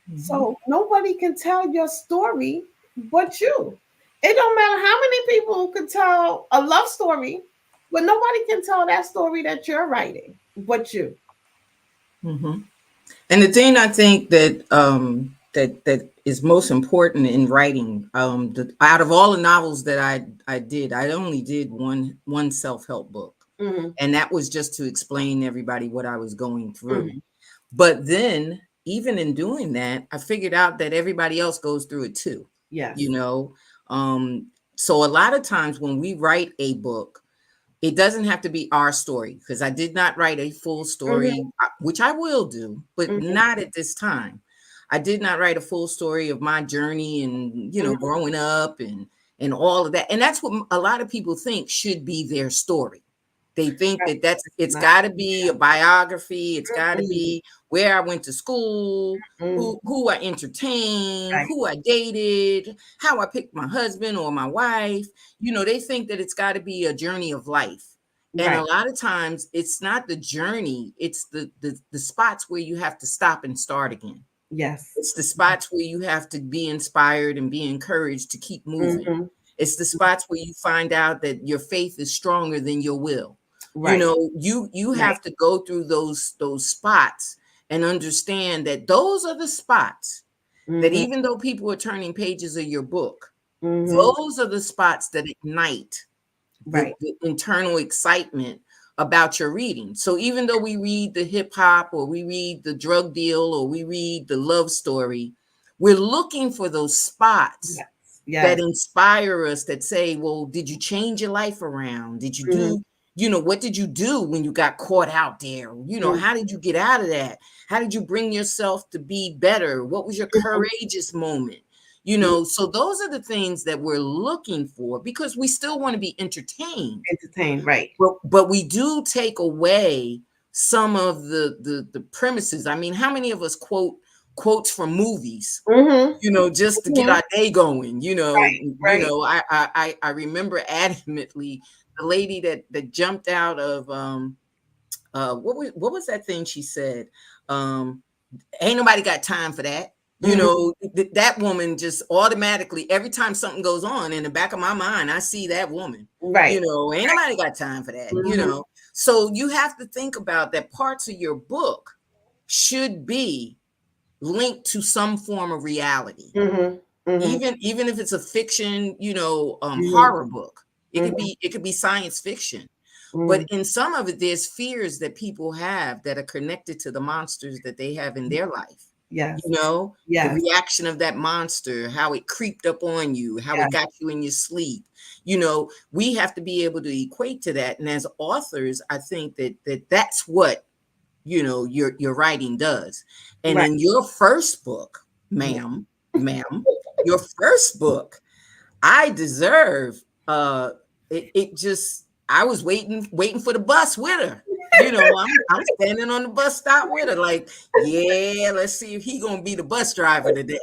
Mm-hmm. So nobody can tell your story but you. It don't matter how many people could tell a love story, but nobody can tell that story that you're writing but you. Mm-hmm. And the thing I think that that is most important in writing, out of all the novels that I did, I only did one self-help book, Mm-hmm. and that was just to explain to everybody what I was going through. Mm-hmm. But then, even in doing that, I figured out that everybody else goes through it too. Yes. You know, so a lot of times when we write a book, it doesn't have to be our story, because I did not write a full story, which I will do, but Mm-hmm. not at this time. I did not write a full story of my journey and, growing up and all of that. And that's what a lot of people think should be their story. They think Right. that it's Not- got to be a biography. It's got to Mm-mm. be where I went to school, Mm. who I entertained, Right. who I dated, how I picked my husband or my wife. They think that it's got to be a journey of life. And a Right. lot of times it's not the journey, it's the spots where you have to stop and start again. Yes. It's the spots where you have to be inspired and be encouraged to keep moving. Mm-hmm. It's the spots where you find out that your faith is stronger than your will. Right. You have to go through those spots and understand that those are the spots that, Mm-hmm. even though people are turning pages of your book, Mm-hmm. those are the spots that ignite Right. the internal excitement about your reading. So even though we read the hip hop, or we read the drug deal, or we read the love story, we're looking for those spots Yes. that inspire us, that say, well, did you change your life around? Did you do, what did you do when you got caught out there? How did you get out of that? How did you bring yourself to be better? What was your courageous moment? So those are the things that we're looking for, because we still want to be entertained. Entertained, right. But we do take away some of the premises. I mean, how many of us quotes from movies, just to get our day going, Right. I remember adamantly the lady that jumped out of, what was that thing she said? Ain't nobody got time for that. That woman just automatically, every time something goes on, in the back of my mind, I see that woman. Right. Ain't nobody got time for that. So you have to think about that parts of your book should be linked to some form of reality. Even if it's a fiction, horror book. It could be science fiction. But in some of it, there's fears that people have that are connected to the monsters that they have in their life. Yes. The Yes. reaction of that monster, how it creeped up on you, how it got you in your sleep. We have to be able to equate to that. And as authors, I think that's what, your writing does. And in your first book, ma'am, your first book, I deserve, it just, I was waiting for the bus with her. I'm standing on the bus stop with her, like, yeah, let's see if he gonna be the bus driver today.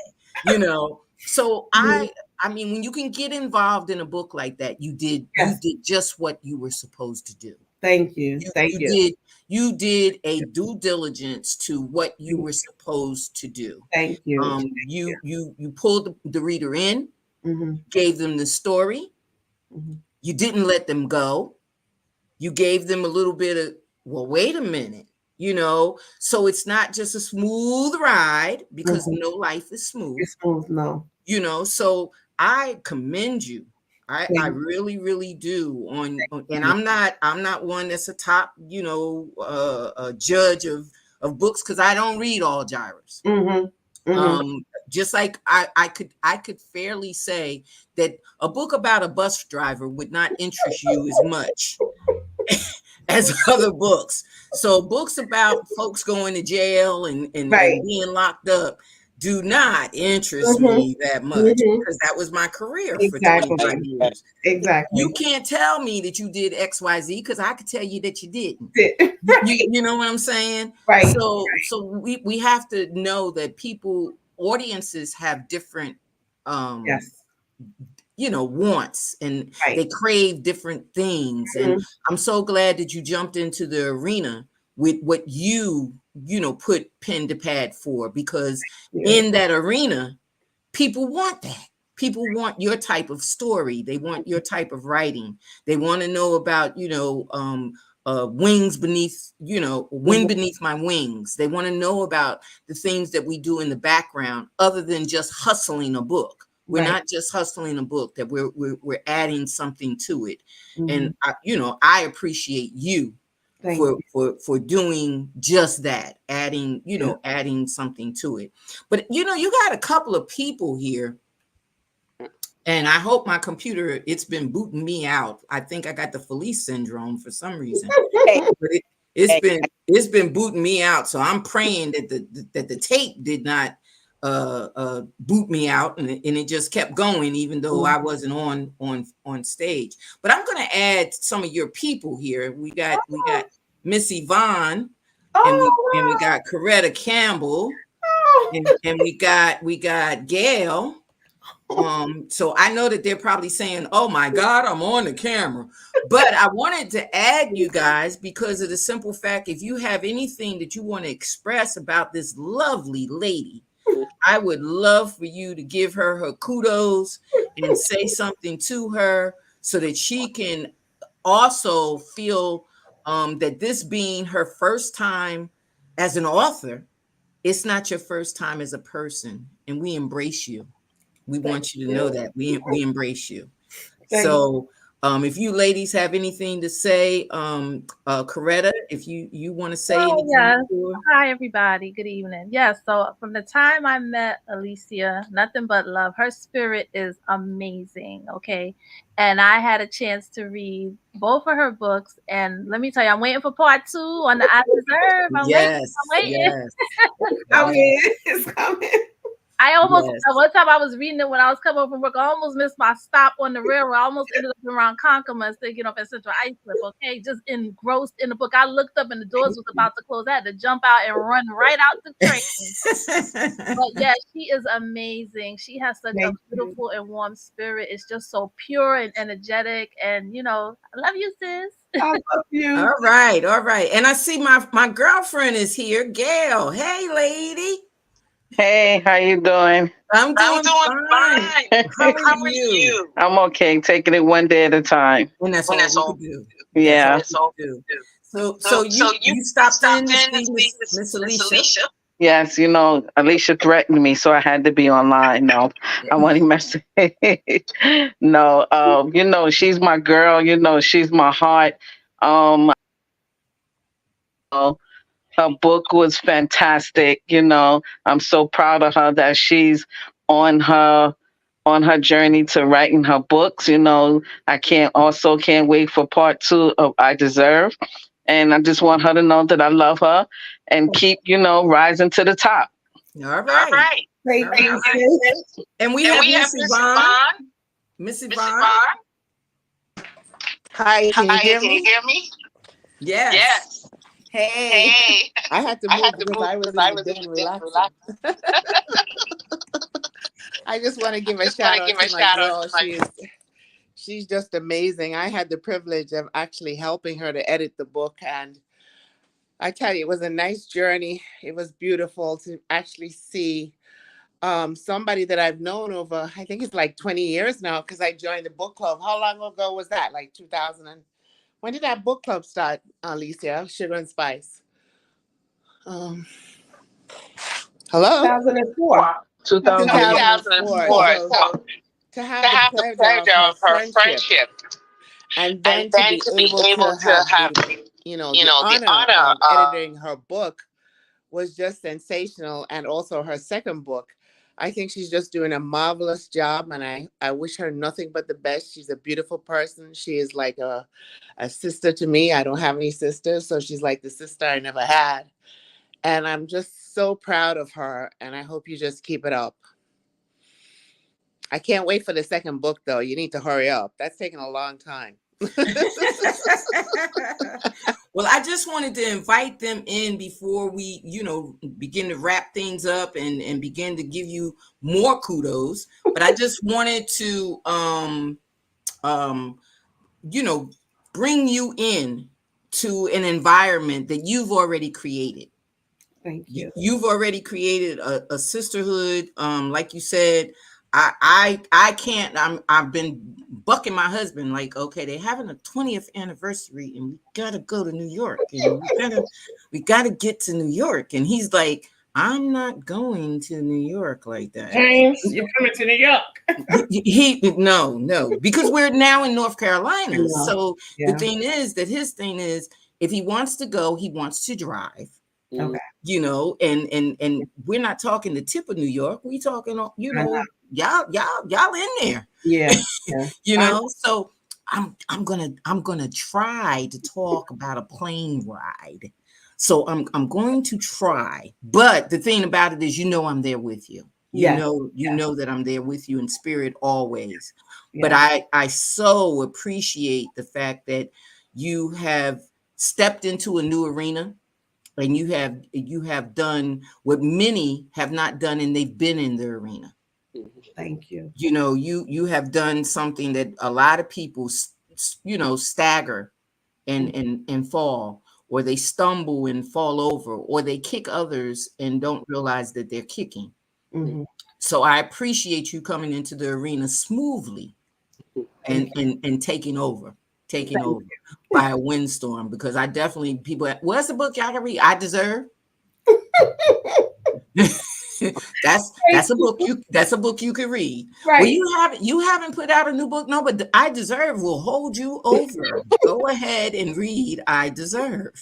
So I mean, when you can get involved in a book like that, you did just what you were supposed to do. Thank you. You did a due diligence to what you were supposed to do. Thank you. You pulled the reader in, gave them the story. You didn't let them go. You gave them a little bit of, well, wait a minute, so it's not just a smooth ride, because no life is smooth. It's smooth, no. So I commend you. I really, really do. And I'm not one that's a top, a judge of books, because I don't read all genres. Just like I could fairly say that a book about a bus driver would not interest you as much as other books. So books about folks going to jail and being locked up do not interest Mm-hmm. me that much Mm-hmm. because that was my career for Exactly. 25 years. Exactly. You can't tell me that you did XYZ because I could tell you that you didn't. Right. You know what I'm saying? Right. So we have to know that audiences have different Yes. wants, and Right. they crave different things. And Mhm. I'm so glad that you jumped into the arena with what put pen to pad for, because Yeah. in that arena, people want that. People want your type of story. They want your type of writing. They want to know about, wings beneath, wind Mhm. beneath my wings. They want to know about the things that we do in the background other than just hustling a book. We're Right. not just hustling a book, that we're adding something to it. And Mhm. I appreciate you Thank you. for doing just that, adding Yeah. adding something to it. But you got a couple of people here, and I hope my computer, it's been booting me out. I think I got the Felice syndrome for some reason, Hey, but it's hey, been booting me out. So I'm praying that the tape did not boot me out, and it just kept going even though I wasn't on stage. But I'm going to add some of your people here. We got Miss Yvonne, and Oh, we wow. got Coretta Campbell, Oh. and we got Gail. So I know that they're probably saying, "Oh my God, I'm on the camera." But I wanted to add you guys because of the simple fact, if you have anything that you want to express about this lovely lady, I would love for you to give her kudos and say something to her so that she can also feel that this being her first time as an author, it's not your first time as a person, and we embrace you. We Thank want you to know you. that we embrace you. Thank So, if you ladies have anything to say, Coretta, if you want to say Oh, anything yes. to her. Hi, everybody. Good evening. Yes, so from the time I met Alicia, nothing but love. Her spirit is amazing, okay? And I had a chance to read both of her books. And let me tell you, I'm waiting for part 2 on the I Deserve. I'm waiting. Yes, I'm waiting. yes, Coming. yes, It's coming. I almost yes. one time I was reading it when I was coming home from work. I almost missed my stop on the railroad. I almost ended up around Konkoma instead of getting off at Central Islip. Okay, just engrossed in the book. I looked up and the doors was about to close. I had to jump out and run right out the train. But yeah, she is amazing. She has such a Thank you. beautiful and warm spirit. It's just so pure and energetic. And I love you, sis. I love you. All right, all right. And I see my girlfriend is here, Gail. Hey, lady. Hey, how you doing? I'm doing fine. How are How are you? you? I'm okay, taking it one day at a time. And that's all we could do. Yeah. That's all we could do. So you stopped in to see Miss Alicia. Yes, Alicia threatened me, so I had to be online. No, I want to mess. No, she's my girl. She's my heart. Uh, Her book was fantastic. I'm so proud of her that she's on her journey to writing her books. I can't wait for part 2 of I Deserve. And I just want her to know that I love her and keep, rising to the top. All right. Thank All you, right. sis. And we have Miss Yvonne. Miss Yvonne. Hi, can you hear me? Yes. Hey. I had to move because I was in the den relaxing. I just want to give a shout out to my girl. She's just amazing. I had the privilege of actually helping her to edit the book, and I tell you, it was a nice journey. It was beautiful to actually see somebody that I've known over, I think it's like 20 years now, because I joined the book club. How long ago was that? Like 2000 and when did that book club start, Alicia? Sugar and Spice. Hello? 2004. 2004. So to have the pleasure of her friendship, and then to be able to have the honor of editing her book was just sensational. And also her second book. I think she's just doing a marvelous job, and I wish her nothing but the best. She's a beautiful person. She is like a sister to me. I don't have any sisters, so she's like the sister I never had. And I'm just so proud of her, and I hope you just keep it up. I can't wait for the second book, though. You need to hurry up. That's taking a long time. Well, I just wanted to invite them in before we, begin to wrap things up and begin to give you more kudos. But I just wanted to, um, bring you in to an environment that you've already created. Thank you. You've already created a sisterhood. Like you said, I can't. I've been bucking my husband like, okay, they're having a 20th anniversary, and we gotta go to New York, and we gotta get to New York, and he's like, I'm not going to New York like that. James, you're coming to New York. No, because we're now in North Carolina. So Yeah. the thing is that his thing is, if he wants to go, he wants to drive. Okay. And we're not talking the tip of New York. We talking, y'all in there. Yeah. So I'm gonna try to talk about a plane ride. So I'm going to try. But the thing about it is, I'm there with you. You know that I'm there with you in spirit always. Yeah. But I so appreciate the fact that you have stepped into a new arena. And you have done what many have not done, and they've been in the arena. Thank you. You have done something that a lot of people, stagger and fall, or they stumble and fall over, or they kick others and don't realize that they're kicking. Mm-hmm. So I appreciate you coming into the arena smoothly and taking over. By a windstorm, because I definitely what's the book y'all can read? I Deserve. that's a book you can read. Right. Well, you haven't put out a new book, no, but I Deserve will hold you over. Go ahead and read I Deserve.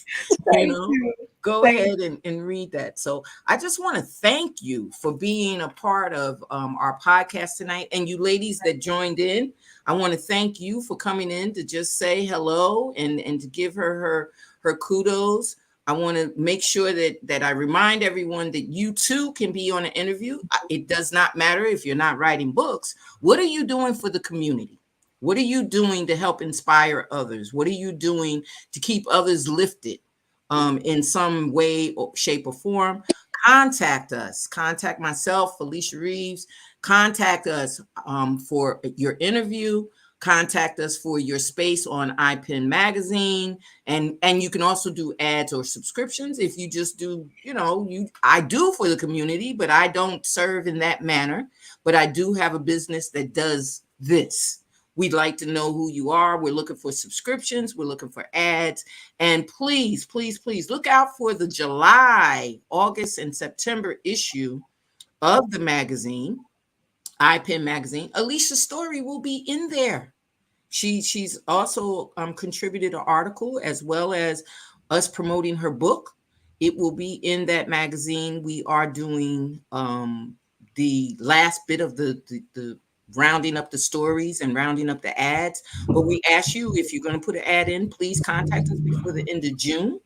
Go ahead and read that. So I just want to thank you for being a part of our podcast tonight, and you ladies that joined in. I want to thank you for coming in to just say hello and to give her kudos. I want to make sure that I remind everyone that you too can be on an interview. It does not matter if you're not writing books. What are you doing for the community? What are you doing to help inspire others? What are you doing to keep others lifted in some way, or shape, or form? Contact us. Contact myself, Alicia Reeves. Contact us for your interview. Contact us for your space on iPen Magazine. And you can also do ads or subscriptions if you just do, I do for the community, but I don't serve in that manner. But I do have a business that does this. We'd like to know who you are. We're looking for subscriptions. We're looking for ads. And please, please, please look out for the July, August, and September issue of the magazine. iPen Magazine. Alicia's story will be in there. She's also contributed an article, as well as us promoting her book. It will be in that magazine. We are doing the last bit of the rounding up the stories and rounding up the ads. But we ask you, if you're going to put an ad in, please contact us before the end of June.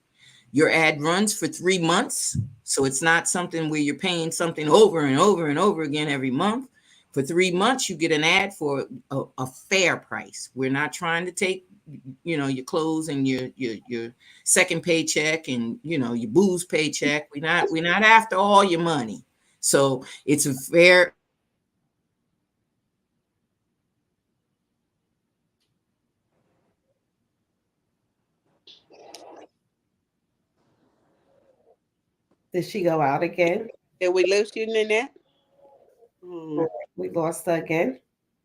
Your ad runs for 3 months. So it's not something where you're paying something over and over and over again every month. For 3 months, you get an ad for a fair price. We're not trying to take, your clothes and your second paycheck and, your booze paycheck. We're not after all your money. So it's a fair. Did she go out again? Did we lose you, Nanette? We lost her again.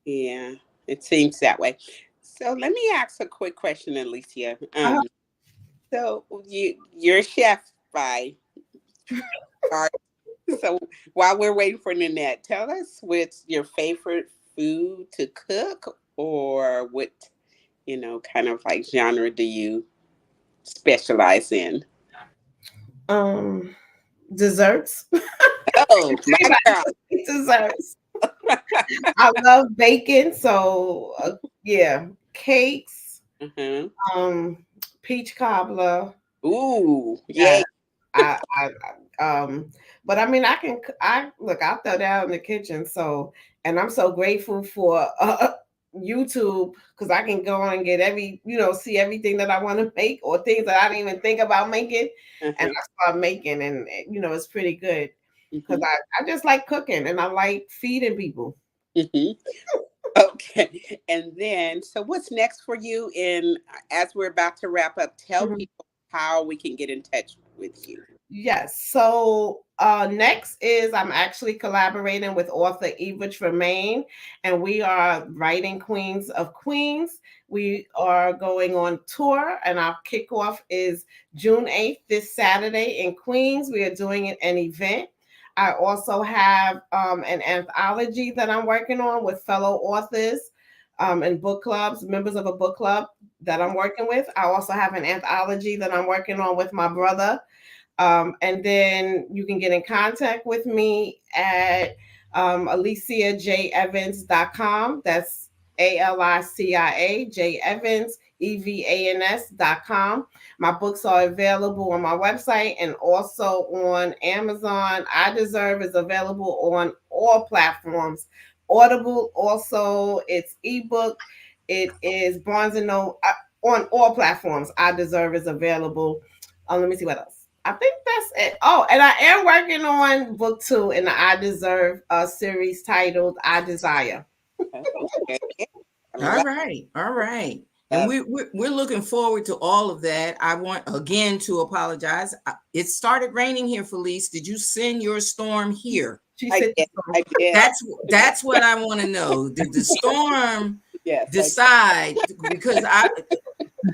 Yeah, it seems that way. So let me ask a quick question, Alicia. So you're a chef by art. So while we're waiting for Nanette, tell us what's your favorite food to cook, or what, kind of like genre do you specialize in? Desserts. Oh, my God. Desserts. I love baking, so cakes. Mm-hmm. Peach cobbler. Ooh, yay! I But I mean, I'll throw down in the kitchen. So, and I'm so grateful for YouTube, because I can go on and get see everything that I want to make, or things that I didn't even think about making, and I start making, and it's pretty good, because I just like cooking and I like feeding people. Okay. And then, so what's next for you? And as we're about to wrap up, tell people how we can get in touch with you. Yes. So next is I'm actually collaborating with author Eva Tremaine, and we are writing Queens of Queens. We are going on tour, and our kickoff is June 8th, this Saturday in Queens. We are doing an event. I also have an anthology that I'm working on with fellow authors and book clubs, members of a book club that I'm working with. I also have an anthology that I'm working on with my brother. And then you can get in contact with me at AliciaJEvans.com. That's AliciaJEvans.com. My books are available on my website and also on Amazon. I Deserve is available on all platforms. Audible also, it's ebook. It is Barnes and Noble on all platforms. I Deserve is available. Let me see what else. I think that's it. Oh, and I am working on book 2 in the I Deserve series titled I Desire. Okay. All right. And we're looking forward to all of that. I want again to apologize. It started raining here, Felice. Did you send your storm here? She said, I did. That's what I want to know. Did the storm decide? Because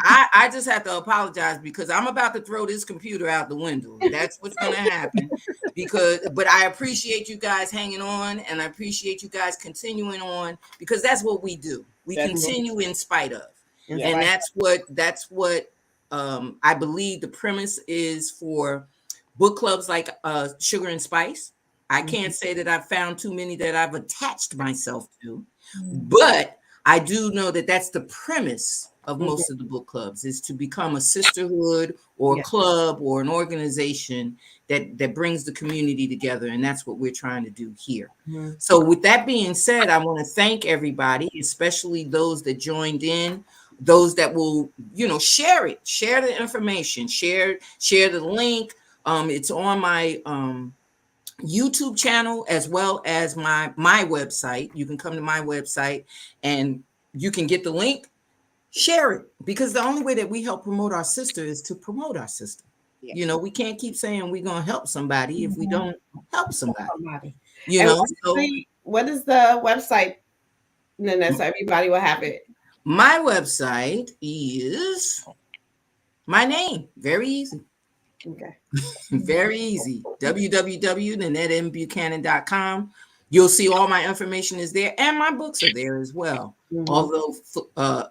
I just have to apologize, because I'm about to throw this computer out the window. That's what's going to happen. But I appreciate you guys hanging on, and I appreciate you guys continuing on, because that's what we do. We continue in spite of, and that's what I believe the premise is for book clubs like Sugar and Spice. I can't say that I've found too many that I've attached myself to, but I do know that that's the premise of most of the book clubs, is to become a sisterhood or a club or an organization that brings the community together. And that's what we're trying to do here. So with that being said, I want to thank everybody, especially those that joined in, those that will, share the information, share the link. It's on my YouTube channel as well as my website. You can come to my website and you can get the link. Share it, because the only way that we help promote our sister is to promote our sister. We can't keep saying we're going to help somebody if we don't help somebody. What is the website, Nanette, so everybody will have it? My website is my name. Very easy. Okay. Very easy. www.nanetteMbuchanan.com. You'll see all my information is there, and my books are there as well. Although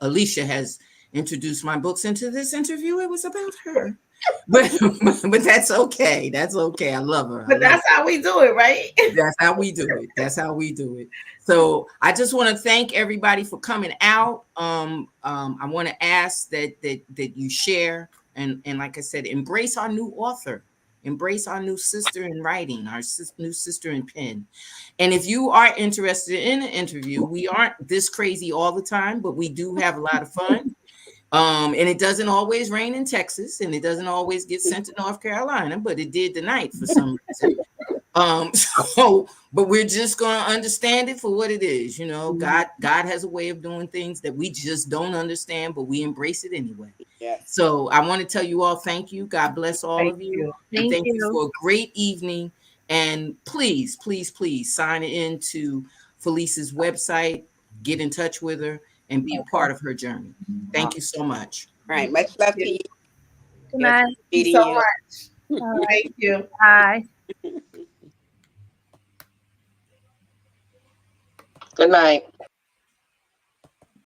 Alicia has introduced my books into this interview, it was about her. But that's okay. That's okay. I love her. But that's how we do it, right? That's how we do it. That's how we do it. So I just want to thank everybody for coming out. I want to ask that you share and like I said, embrace our new author. Embrace our new sister in writing, our new sister in pen. And if you are interested in an interview, we aren't this crazy all the time, but we do have a lot of fun. And it doesn't always rain in Texas, and it doesn't always get sent to North Carolina, but it did tonight for some reason. But we're just going to understand it for what it is. God has a way of doing things that we just don't understand, but we embrace it anyway. So I want to tell you all, thank you. God bless all of you. And thank you for a great evening. And please, please, please sign in to Felice's website, get in touch with her, and be a part of her journey. Thank you so much. All right. Much love to you. Good night. Thank you so much. Thank you. Bye. Good night.